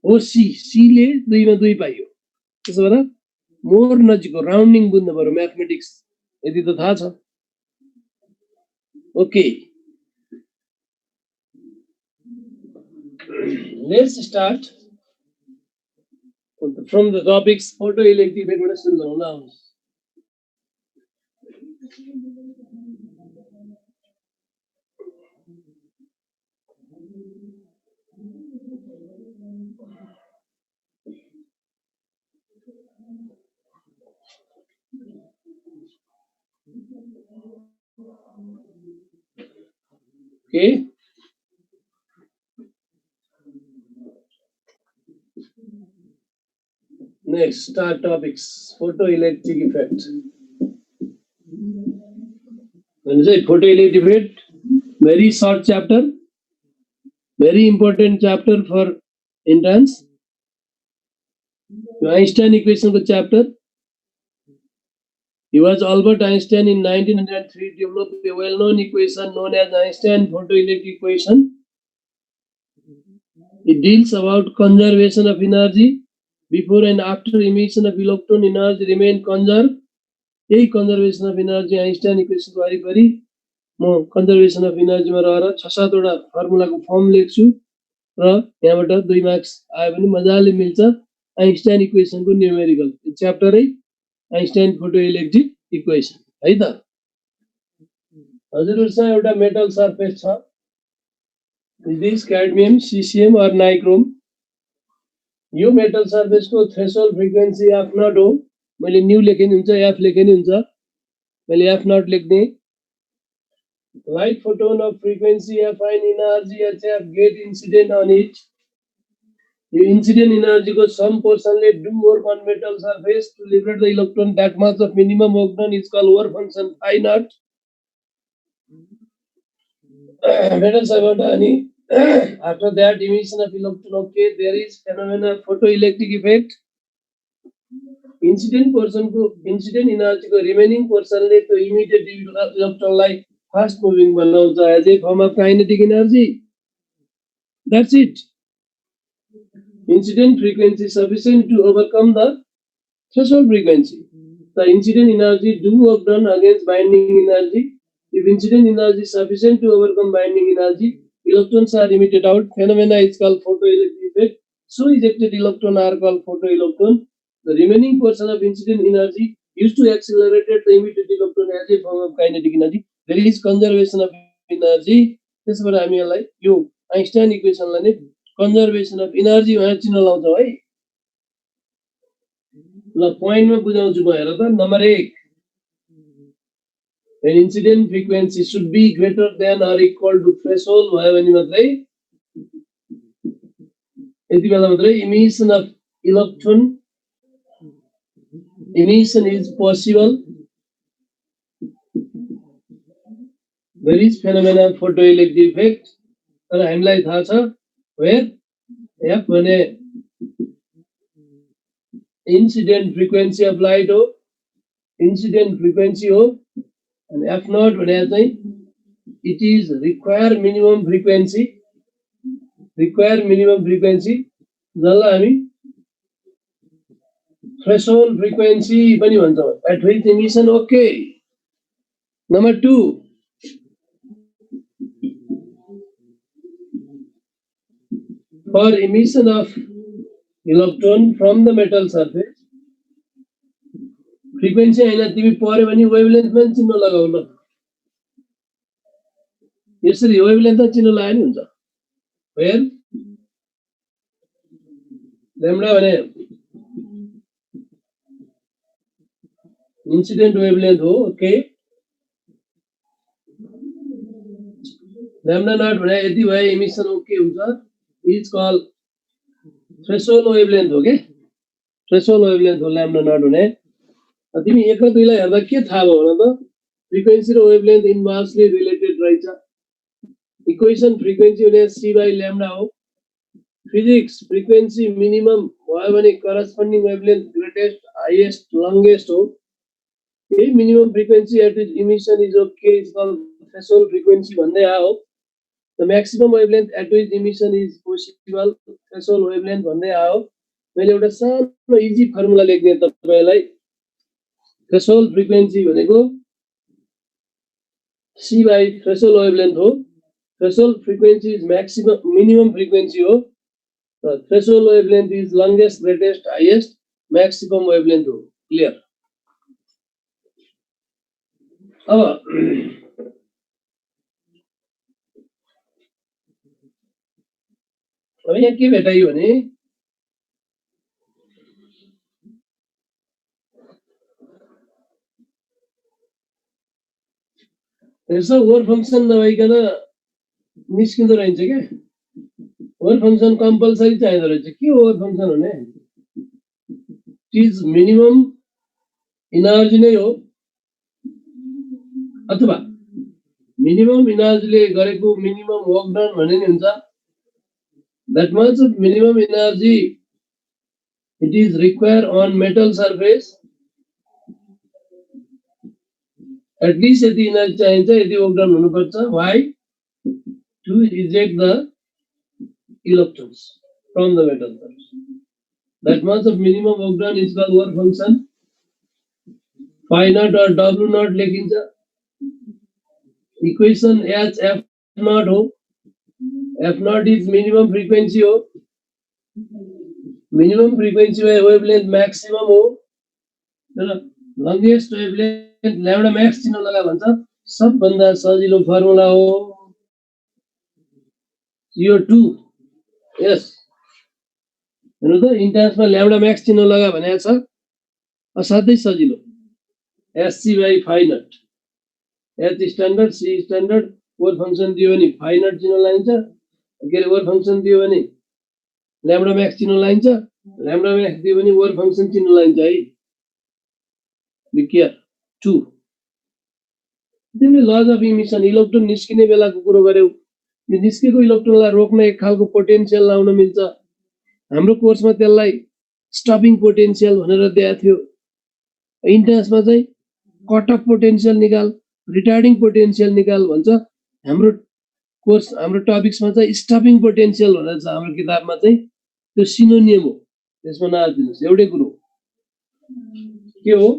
S2: हो सी ले 2 मा 2 पाइयो त्यसो भएर मोर नजिक राउन्डिङ बुझ्नु पर्यो म्याथमेटिक्स यदि त थाहा छ okay let's start from the topics photoelectric effect बाट सुरु गरौँ ल okay next start topics photoelectric effect when say photoelectric effect very short chapter very important chapter for entrance Einstein equation ko chapter he was Albert Einstein in 1903 developed a well-known equation known as Einstein photoelectric equation it deals about conservation of energy before and after emission of electron energy remain conserved यही conservation of energy Einstein equation को वरिपरि म conservation of energy मा रहेर 6-7 वटा formula को form लेख्छु र यहाँबाट 2 मार्क्स आयो भने मजाले मिल्छ Einstein equation को न्यूमेरिकल च्याप्टर है Einstein photoelectric equation है त हजुरहरुसँग एउटा मेटल सरफेस छ दिस क्याडमियम सीसीएम or नाइक्रोम यो मेटल सरफेस को थ्रेशोल्ड फ्रिक्वेन्सी f नट हो मैले न्यू लेखे नि हुन्छ f लेखे नि हुन्छ मैले f नट लेख्ने light photon of frequency f and energy hf get incident on it यो incident energy को some portion ले do work on metal surface to liberate the electron that much of minimum work done is called work function phi naught metal surface अनि after that emission of electron okay there is phenomena photoelectric effect incident portion को incident energy को remaining portion ले तो immediate electron like fast moving बनाउँछ as a form of kinetic energy that's it incident frequency sufficient to overcome the threshold frequency the incident energy do work done against binding energy if incident energy sufficient to overcome binding energy electrons are emitted out phenomena is called photoelectric effect so ejected electron are called photoelectron the remaining portion of incident energy used to accelerate the emitted electron as a form of kinetic energy there is conservation of energy त्यसबाट हामीलाई यो Einstein equation लाई नै conservation of energy भनेर चिन्ह लाउँछौ है ल point मा बुझाउँछु म हेर त number 1 when incident frequency should be greater than or equal to threshold भयो भने मात्रै यति बेला मात्रै emission of electron emission is possible there is phenomena photoelectric effect तर हामीलाई थाहा छ where f भने incident frequency of light हो incident frequency हो and f naught भने चाहिँ it is require minimum frequency जसलाई हामी threshold frequency पनि भन्छौं at which emission okay number 2 for emission of electron from the metal surface frequency हैन तिमी पर्यो भने wavelength मा चिन्ह लगाउ ल यसरी wavelength मा चिन्ह लगाए नि हुन्छ where lambda भने incident wavelength हो okay lambda naught भने यति भए emission okay हुन्छ is called threshold wavelength हो के threshold wavelength हो lambda naught भने तिमी 1 र 2 लाई हेर्दा के थाहा भयो भने त frequency र wavelength इन्भर्सली रिलेटेड रहेछ इक्वेसन frequency भने c by lambda हो physics frequency minimum भयो भने corresponding wavelength greatest highest longest हो यही minimum frequency at which emission is okay is called threshold frequency भन्दै आयो the maximum wavelength at which emission is possible threshold wavelength भन्दै आयो मैले एउटा सानो इजी फर्मुला लेख्दिए तपाईलाई threshold frequency भनेको c by threshold wavelength हो threshold frequency is minimum frequency हो threshold wavelength is longest greatest highest maximum wavelength हो clear अब यहाँ के भेटाइयो भने यसो ओभर फंक्सन नभइकन निस्किँदो रहन्छ के ओभर फंक्सन कम्पल्सरी चाहिँदो रहेछ के ओभर फंक्सन हुने इज मिनिमम इनर्जी नै हो अथवा मिनिमम इनर्जीले गरेको मिनिमम वर्क डन भन्ने नि हुन्छ that much of minimum energy it is required on metal surface at least यति energy चाहिन्छ यति work done हुनुपर्छ why to eject the electrons from the metal surface that much of minimum work done is called work function phi naught or w naught लेखिन्छ equation h f naught हो F naught is minimum frequency हो minimum frequency wavelength maximum हो longest wavelength lambda max चिन्ह लगा भन्छ सबभन्दा सजिलो formula हो CO2 yes हेर्नु त इन्ट्रान्समा lambda max चिन्ह लगा भनेको छ असाध्यै सजिलो SC by phi naught H standard C standard work function दियो भने phi naught चिन्ह लाइन्छ के वर्क फंक्सन दियो भने लैम्ब्डा मैक्स चिन्ह लाइन्छ लैम्ब्डा मैक्स दियो भने वर्क फंक्सन चिन्ह लाइन्छ है बी केयर 2 तिमीले लज अफ इमिसन इलेक्ट्रोन निस्किने बेलाको कुरा गर्यौ यो निस्केको इलेक्ट्रोनलाई रोक्न एक खालको पोटेन्शियल लाउन मिल्छ हाम्रो कोर्समा त्यसलाई स्टपिङ पोटेन्शियल भनेर दिएको थियो इन्ट्रान्समा चाहिँ कट अफ पोटेन्शियल निकाल रिटार्डिङ पोटेन्शियल निकाल भन्छ हाम्रो कोर्स हाम्रो टपिक्समा चाहिँ स्टपिङ पोटेन्शियल भनेर छ हाम्रो किताबमा चाहिँ त्यो सिनोनिम हो त्यसमा नआदिनुस् एउटै कुरो के हो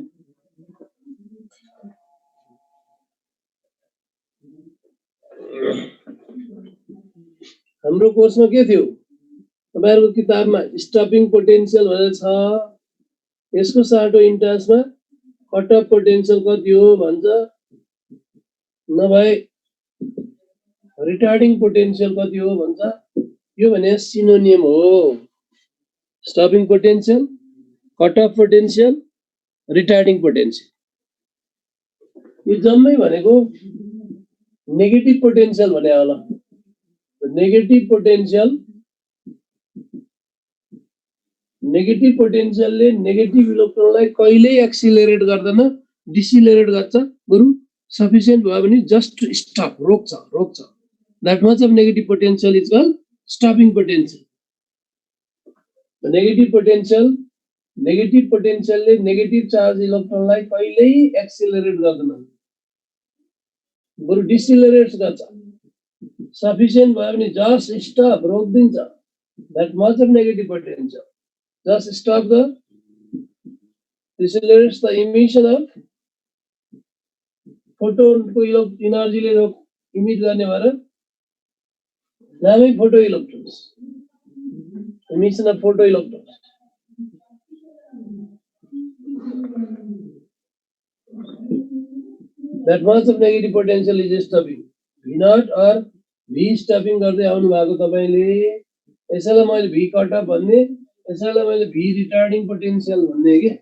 S2: हाम्रो कोर्समा के थियो तपाईहरुको किताबमा स्टपिङ पोटेन्शियल भनेर छ यसको साटो इन्ट्रान्समा कट अफ पोटेन्शियल कति हो भन्छ नभए रिटार्डिङ पोटेन्शियल कति हो भन्छ यो भने सिनोनिम हो stopping potential cut off potential retarding potential यो जम्मै भनेको नेगेटिभ पोटेन्शियल भने होला नेगेटिभ पोटेन्शियलले नेगेटिभ इलेक्ट्रोनलाई कहिल्यै एक्सिलरेट गर्दैन डिसिलरेट गर्छ बरु सफिसिएन्ट भयो भने जस्ट स्टप रोक्छ that much of negative potential is called stopping potential the negative potential ले negative charge electron लाई कहिल्यै एक्सिलरेट गर्दैन बरु डिसिलरेट गर्छ सफिसिएन्ट भयो भने जस्ट स्टप रोक्दिन्छ that much of negative potential just stop the decelerates the emission of photon को एनर्जी ले इमिट गर्ने भएर नामै photo electrons emission of photo electrons that much of negative potential is stopping V naught or V stopping गर्दै आउनु भएको तपाईले यसैलाई मैले V कट अफ भन्ने यसैलाई मैले V रिटार्डिङ पोटेन्शियल भन्ने के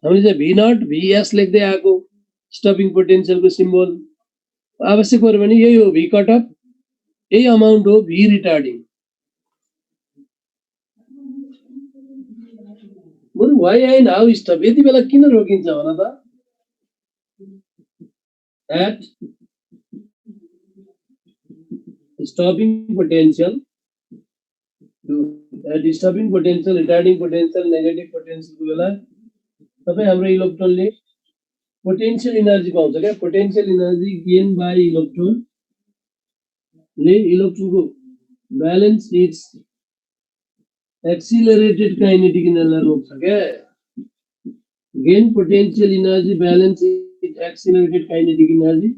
S2: हामीले चाहिँ V naught VS लेख्दै आएको स्टपिङ पोटेन्शियलको सिम्बल आवश्यक पर्यो भने यही हो V कट अफ यही अमाउन्ट हो V रिटार्डिङ बरु व्हाई एन्ड हाउ स्टप यति बेला किन रोकिन्छ भन त at stopping potential disturbing potential, retarding potential, negative पोटेन्शियलको बेला तपाईँ हाम्रो इलेक्ट्रोनले पोटेन्शियल इनर्जी पाउँछ क्या। पोटेन्शियल इनर्जी गेन बाई इलेक्ट्रोनले इलेक्ट्रोनको ब्यालेन्स इट्स एक्सिलरेटेड काइनेटिक एनर्जीलाई रोक्छ क्या। Gain potential energy balance its accelerated kinetic energy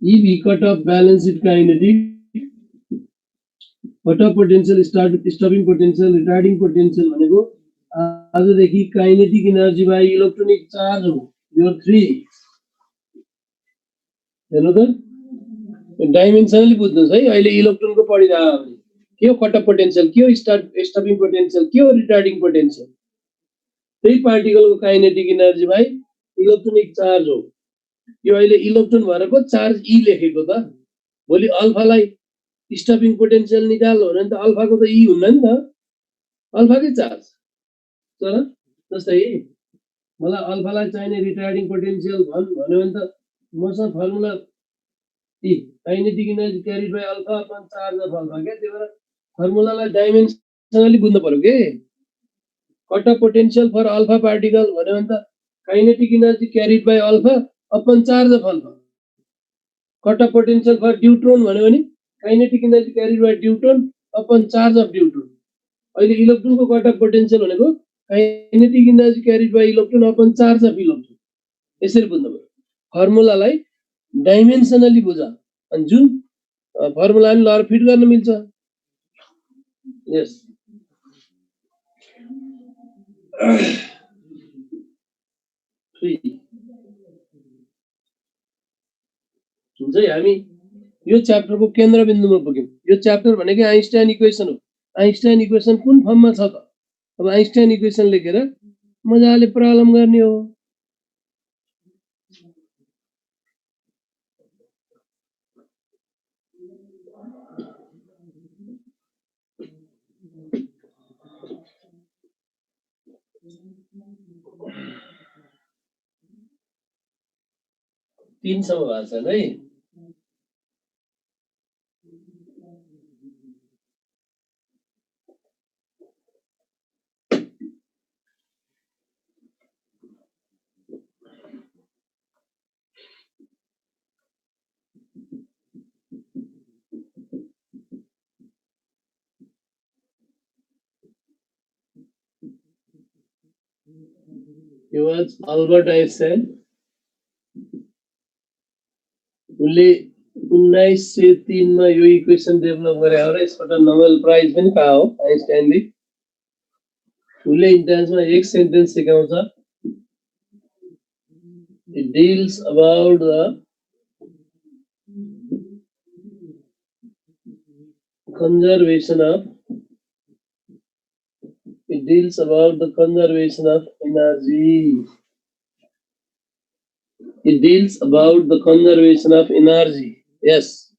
S2: if we cut off balanced kinetic, cut off potential, stopping potential, retarding potential भनेको आजदेखि kinetic energy by electronic charge हो। यो 3 हेर्नु त डाइमेन्सनली बुझ्नुस् है। अहिले इलेक्ट्रोनको पढिरह्यो भने के हो कट अफ पोटेन्शियल, के हो स्टपिङ पोटेन्शियल, के हो रिटार्डिङ पोटेन्शियल, त्यही पार्टिकलको kinetic energy by electronic charge हो। यो अहिले इलेक्ट्रोन भएर पो चार्ज ई लेखेको त। भोलि अल्फालाई स्टपिङ पोटेन्शियल निकाल्नु हो भने त अल्फाको त ई हुन्न नि त, अल्फाकै चार्ज। तर जस्तै मलाई अल्फालाई चाहिने रिटार्डिङ पोटेन्शियल भन्यो भने त मसँग formula E kinetic energy carried by alpha upon charge of alpha क्या। त्यही भएर फर्मुलालाई डाइमेन्सनली बुझ्नु पर्यो के। Cut off potential for alpha particle भन्यो भने त kinetic energy carried by alpha upon charge of alpha. Cut off potential for deuteron भन्यो भने kinetic energy carried by deuteron upon charge of deuteron. अहिले इलेक्ट्रोनको कट अफ पोटेन्शियल भनेको kinetic energy carried by electron upon charge of electron. यसरी बुझ्नु पर्यो। फर्मुलालाई डाइमेन्सनली बुझ अनि जुन फर्मुला नि लहर फिट गर्न मिल्छ। यस हुन्छ है। हामी यो च्याप्टरको केन्द्रबिन्दुमा पुग्यौँ। यो च्याप्टर भनेकै आइन्स्टाइन इक्वेसन हो। आइन्स्टाइन इक्वेसन कुन फर्ममा छ त? अब आइन्स्टाइन इक्वेसन लेखेर मजाले प्रब्लम गर्ने हो। तीन सम्म भएको छ है। It was Albert Einstein. उनले 1903 मा यो इक्वेसन डेभलप गरे हो र यसबाट नोबेल प्राइज पनि पायो आइन्स्टाइनले। उनले इन्ट्रान्समा एक सेन्टेन्स सिकाउँछ, it deals about the conservation of energy. It deals about the conservation of energy. Yes.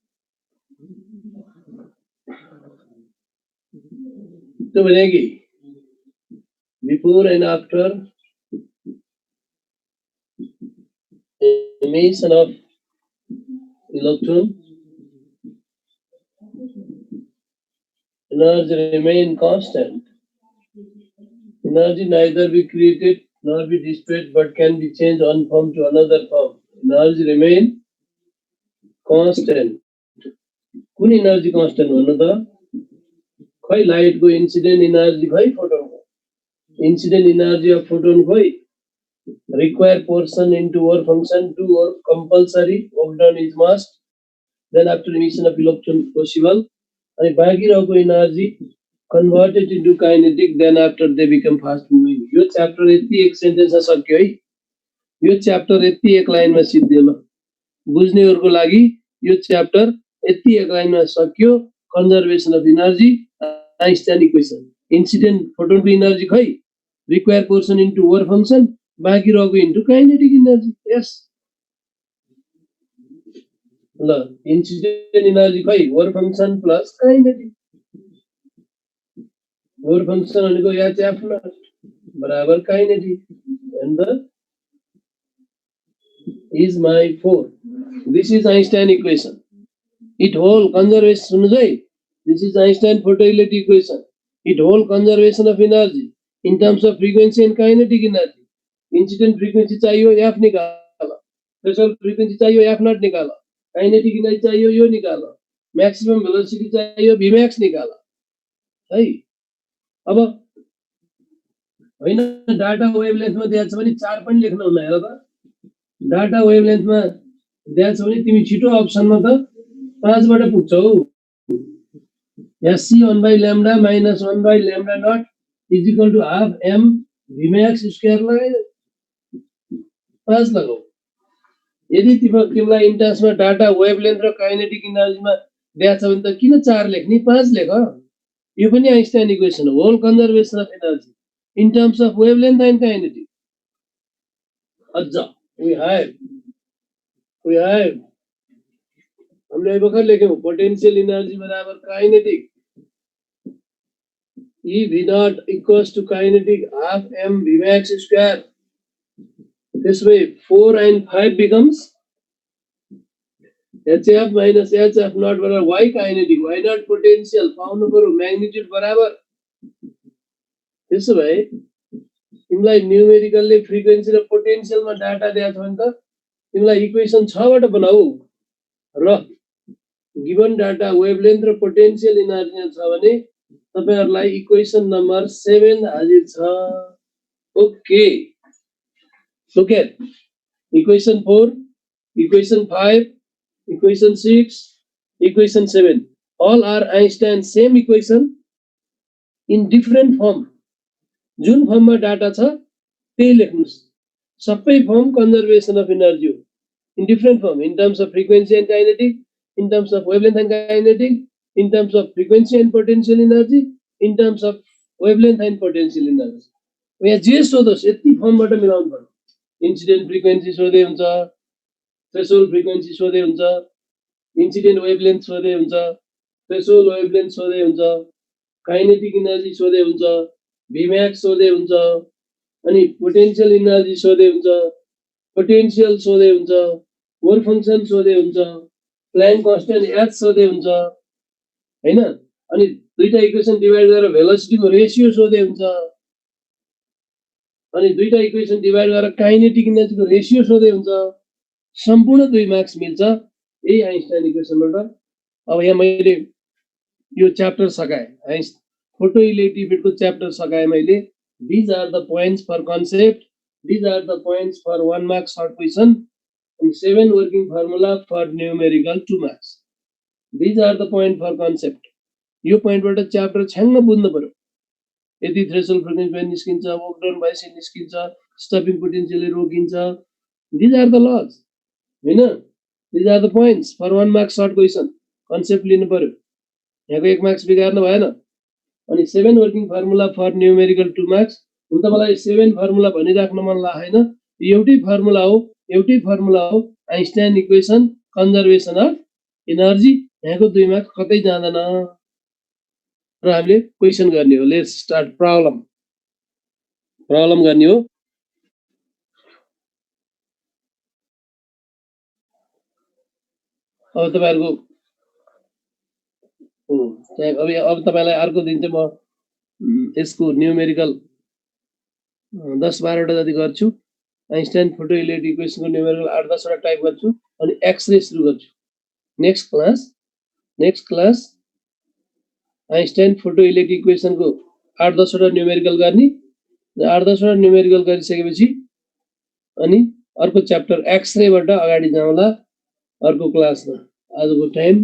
S2: तो बनेगी before and after emission of electron, energy remain constant. Energy neither be created nor be dissipated but can be changed one form to another form. Energy remain constant. कुन energy constant भन्नु त? खै light को incident energy, खै photon को incident energy of photon, खै require portion into work function to work compulsory work done is must, then after emission of electron possible, अनि बाँकी रहेको energy converted into kinetic, then after they become fast moving. यो chapter यति एक सेन्टेन्समा सक्यो है। यो च्याप्टर यति एक लाइनमा सिद्धियो। ल बुझ्नेहरुको लागि यो च्याप्टर यति एक लाइनमा सक्यो। Conservation of energy, Einstein equation, incident फोटोनको एनर्जी खै require portion into work function, बाँकी रहेको इन्टु काइनेटिक एनर्जी। यस ल इन्सिडेन्ट एनर्जी खै work function plus kinetic. Work function भनेको एच नॉट बराबर kinetic and the is my 4. This is Einstein equation. It whole conservation सुन्नुस् है। This is Einstein photoelectric equation. It holds conservation of energy in terms of frequency and kinetic energy. Incident frequency चाहिए F निकाला, threshold frequency चाहिए F naught निकाला, kinetic energy चाहिए यो निकाला, maximum velocity चाहिए Vmax निकाला, है? अब होइन डाटा वेभलेन्थ मा दिएको छ भने 4 पनि लेख्न हुन्न हेर त डाटा वेभलेन्थ मा दिएको छ भने तिमी छिटो अप्सनमा त 5 बाट पुग्छौ यहाँ c 1 by lambda minus 1 by lambda naught is equal to half m Vmax square लगाए 5 लगाऊ यदि तिमीलाई इन्ट्रान्समा डाटा वेभलेन्थ र काइनेटिक एनर्जीमा दिएको छ भने त किन 4 लेख्ने 5 लेख यो पनि आइन्स्टाइन इक्वेसन हो whole conservation of energy in terms of wavelength and kinetic. अच्छा, we have हमने बखर लेखे हो potential energy बराबर kinetic E V naught equals to kinetic half m Vmax square. This way 4 and 5 becomes HF minus HF naught बराबर y kinetic y naught potential पाउनु पर्यो magnitude बराबर त्यसो भए तिमीलाई न्यूमेरिकलले फ्रिक्वेन्सी र पोटेन्शियलमा डाटा दिएको छ भने त तिमीलाई इक्वेसन 6 बाट बनाऊ र गिवन डाटा वेभलेन्थ र पोटेन्शियल एनर्जी छ भने तपाईहरुलाई इक्वेसन नम्बर 7 हाजिर छ okay look at equation 4 equation 5 equation 6 equation 7 all are Einstein same equation in different form जुन फर्ममा डाटा छ त्यही लेख्नुस् सबै फर्म कन्जर्भेसन अफ एनर्जी हो in different form in terms of frequency and kinetic in terms of wavelength and kinetic in terms of frequency and potential energy in terms of wavelength and potential energy यहाँ जे सोधोस् यति फर्मबाट मिलाउनु पर्यो incident frequency सोधे हुन्छ threshold frequency सोधे हुन्छ incident wavelength सोधे हुन्छ थ्रेशोल्ड वेभलेन्थ सोधे हुन्छ काइनेटिक एनर्जी सोधे हुन्छ Vmax सोधे हुन्छ अनि पोटेन्शियल एनर्जी सोधे हुन्छ पोटेन्शियल सोधे हुन्छ वर्क फंक्सन सोधे हुन्छ प्लान्क कांस्टेन्ट h सोधे हुन्छ हैन अनि दुईटा इक्वेसन डिवाइड गरेर भेलोसिटीको रेशियो सोधे हुन्छ अनि दुईटा इक्वेसन डिवाइड गरेर काइनेटिक एनर्जीको रेशियो सोधे हुन्छ सम्पूर्ण 2 मार्क्स मिल्छ यही आइन्स्टाइन इक्वेसनबाट अब यहाँ मैले यो च्याप्टर सकाए photoelectric को chapter सकाए मैले these are the points for concept these are the points for 1 mark short question and 7 working formula for numerical 2 marks these are the point for concept यो point बाट च्याप्टर छ्याङ्ग बुझ्नु पर्यो यदि threshold frequency by निस्किन्छ वकडाउन by निस्किन्छ stopping पोटेन्शियलले रोकिन्छ these are the laws हैन these are the points for 1 mark short question concept लिनु पर्यो यहाँको 1 मार्क्स बिगार्नु भएन अनि 7 working formula for numerical 2 marks हुन त मलाई 7 फर्मुला भनिराख्न मन लागेन एउटै फर्मुला हो Einstein equation conservation of energy यहाँको 2 मार्क्स कतै जाँदैन र हामीले क्वेशन गर्ने हो लेट्स स्टार्ट प्रब्लम गर्ने हो अब तपाईहरुको अब तपाईलाई अर्को दिन चाहिँ म यसको न्यूमेरिकल 10-12 वटा जति गर्छु आइन्स्टाइन फोटोइलेक्ट्रिक इक्वेसनको न्यूमेरिकल 8-10 वटा टाइप गर्छु अनि एक्स-रे सुरु गर्छु नेक्स्ट क्लास आइन्स्टाइन फोटोइलेक्ट्रिक इक्वेसनको 8-10 वटा न्यूमेरिकल गर्ने 8-10 वटा न्यूमेरिकल गरिसकेपछि अनि अर्को च्याप्टर एक्स-रे बाट अगाडि जाउँला अर्को क्लासमा आजको टाइम